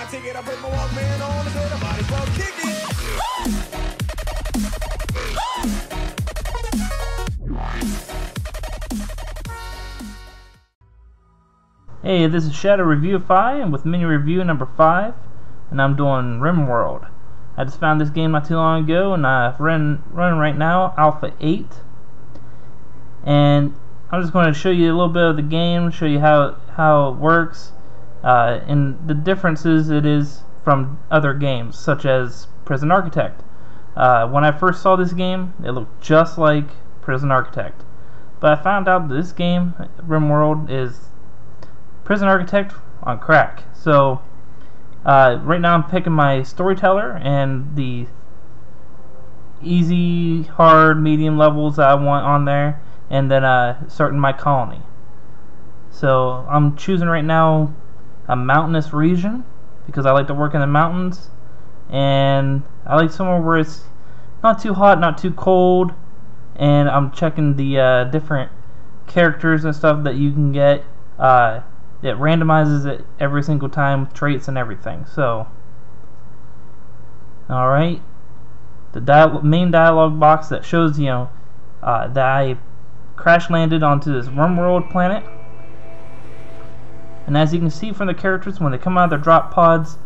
my ticket, I put my Walkman on and say the body well kick it. Hey, this is Shadow Reviewify, and with mini review number 5, and I'm doing RimWorld. I just found this game not too long ago, and I've running right now Alpha 8, and I'm just going to show you a little bit of the game, show you how it works, and the differences it is from other games, such as Prison Architect. When I first saw this game, it looked just like Prison Architect, but I found out that this game, RimWorld, is Prison Architect on crack. So right now I'm picking my storyteller and the easy, hard, medium levels that I want on there, and then starting my colony. So I'm choosing right now a mountainous region because I like to work in the mountains, and I like somewhere where it's not too hot, not too cold, and I'm checking the different characters and stuff that you can get. It randomizes it every single time, traits and everything. So, alright, the main dialogue box that shows, you know, that I crash landed onto this RimWorld planet. And as you can see from the characters, when they come out of their drop pods,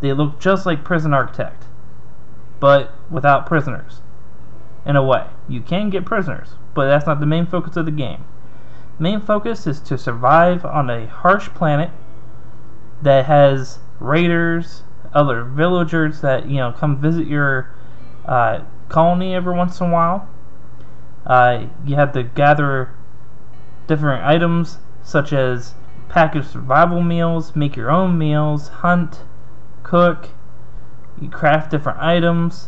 they look just like Prison Architect, but without prisoners. In a way, you can get prisoners, but that's not the main focus of the game. Main focus is to survive on a harsh planet that has raiders, other villagers that, you know, come visit your colony every once in a while. You have to gather different items such as package survival meals, make your own meals, hunt, cook, you craft different items,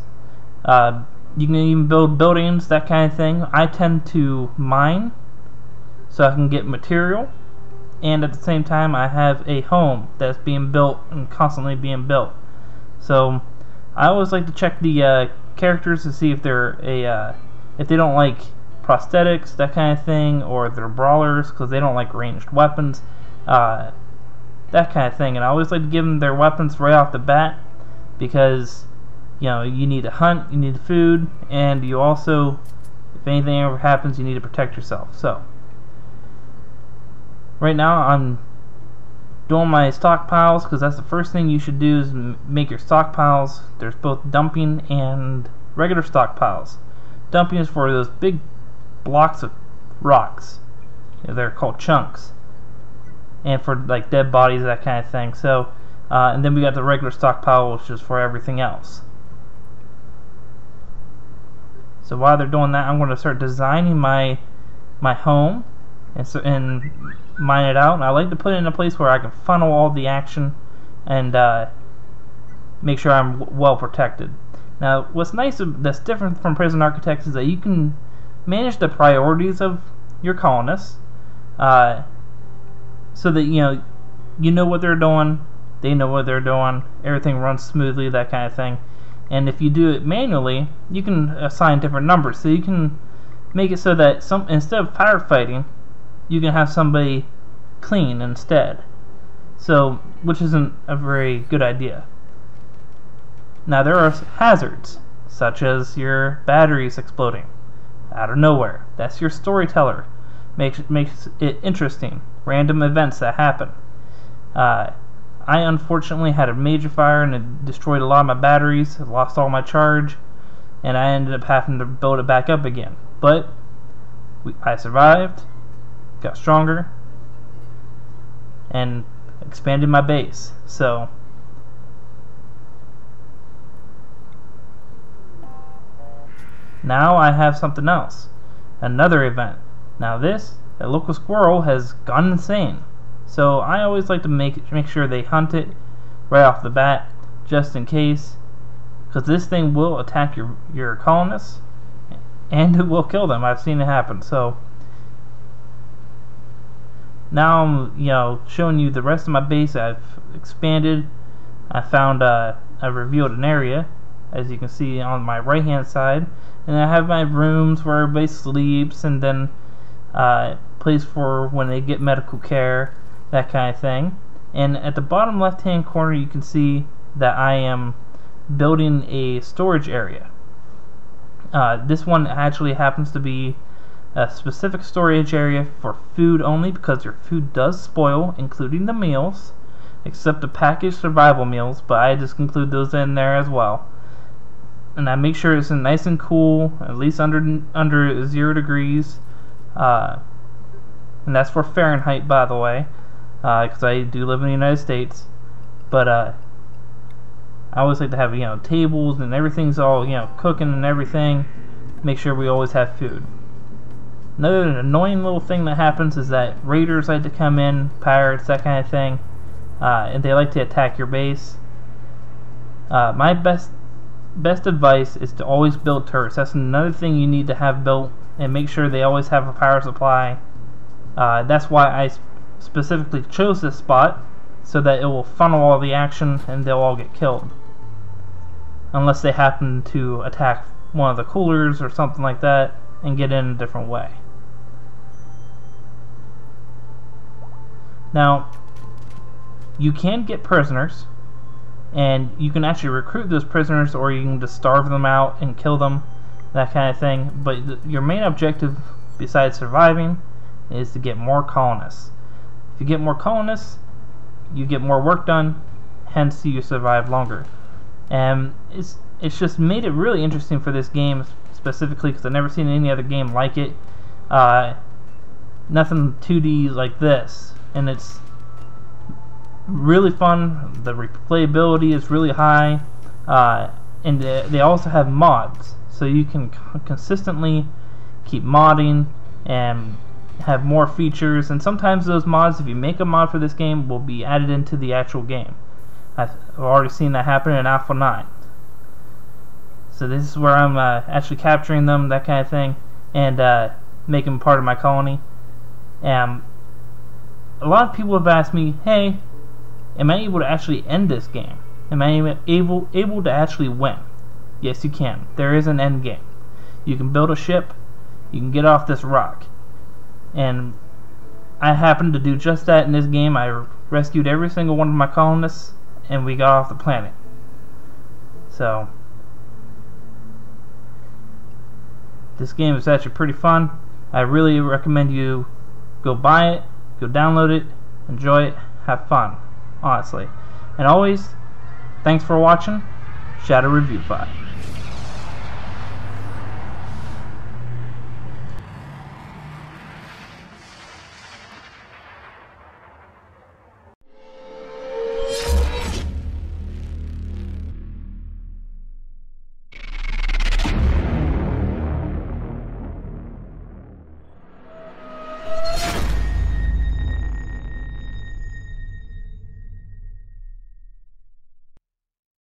you can even build buildings, that kind of thing. I tend to mine so I can get material, and at the same time I have a home that's being built and constantly being built. So I always like to check the characters to see if they're if they don't like prosthetics, that kind of thing, or they're brawlers because they don't like ranged weapons, that kind of thing. And I always like to give them their weapons right off the bat because, you know, you need to hunt, you need food, and you also, if anything ever happens, you need to protect yourself. So right now I'm doing my stockpiles because that's the first thing you should do is make your stockpiles. There's both dumping and regular stockpiles. Dumping is for those big blocks of rocks. They're called chunks, and for like dead bodies, that kind of thing. So and then we got the regular stockpile, which is for everything else. So while they're doing that, I'm going to start designing my home and mine it out. And I like to put it in a place where I can funnel all the action and make sure I'm well protected. Now, what's nice that's different from Prison Architect is that you can manage the priorities of your colonists, so that you know what they're doing, they know what they're doing, everything runs smoothly, that kind of thing. And if you do it manually, you can assign different numbers, so you can make it so that instead of firefighting, you can have somebody clean instead. So, which isn't a very good idea. Now there are hazards, such as your batteries exploding out of nowhere. That's your storyteller. Makes it interesting. Random events that happen. I unfortunately had a major fire and it destroyed a lot of my batteries. I lost all my charge, and I ended up having to build it back up again. But I survived, got stronger, and expanded my base. So now I have something else, another event. Now a local squirrel has gone insane. So I always like to make sure they hunt it right off the bat, just in case, because this thing will attack your colonists, and it will kill them. I've seen it happen. So now I'm showing you the rest of my base. I've expanded. I found I revealed an area, as you can see on my right hand side, and I have my rooms where everybody sleeps, and then place for when they get medical care, that kind of thing. And at the bottom left hand corner you can see that I am building a storage area. This one actually happens to be a specific storage area for food only, because your food does spoil, including the meals, except the packaged survival meals, but I just include those in there as well. And I make sure it's nice and cool, at least under 0 degrees, and that's for Fahrenheit, by the way, because I do live in the United States. But I always like to have tables and everything's all cooking and everything. Make sure we always have food. Another annoying little thing that happens is that raiders like to come in, pirates, that kind of thing, and they like to attack your base. My best advice is to always build turrets. That's another thing you need to have built, and make sure they always have a power supply. That's why I specifically chose this spot, so that it will funnel all the action and they'll all get killed, unless they happen to attack one of the coolers or something like that and get in a different way. Now, you can get prisoners, and you can actually recruit those prisoners, or you can just starve them out and kill them, that kind of thing. But your main objective, besides surviving, is to get more colonists. If you get more colonists, you get more work done, hence you survive longer. And it's just made it really interesting for this game specifically, because I've never seen any other game like it. Nothing 2D like this, and it's really fun. The replayability is really high, and they also have mods, so you can consistently keep modding and have more features. And sometimes those mods, if you make a mod for this game, will be added into the actual game. I've already seen that happen in Alpha 9. So this is where I'm actually capturing them, that kind of thing, and making them part of my colony. A lot of people have asked me, hey, am I able to actually end this game? Am I able to actually win? Yes, you can. There is an end game. You can build a ship, you can get off this rock. And I happened to do just that in this game. I rescued every single one of my colonists, and we got off the planet. So this game is actually pretty fun. I really recommend you go buy it, go download it, enjoy it, have fun, honestly. And always, thanks for watching. Shadow Review 5.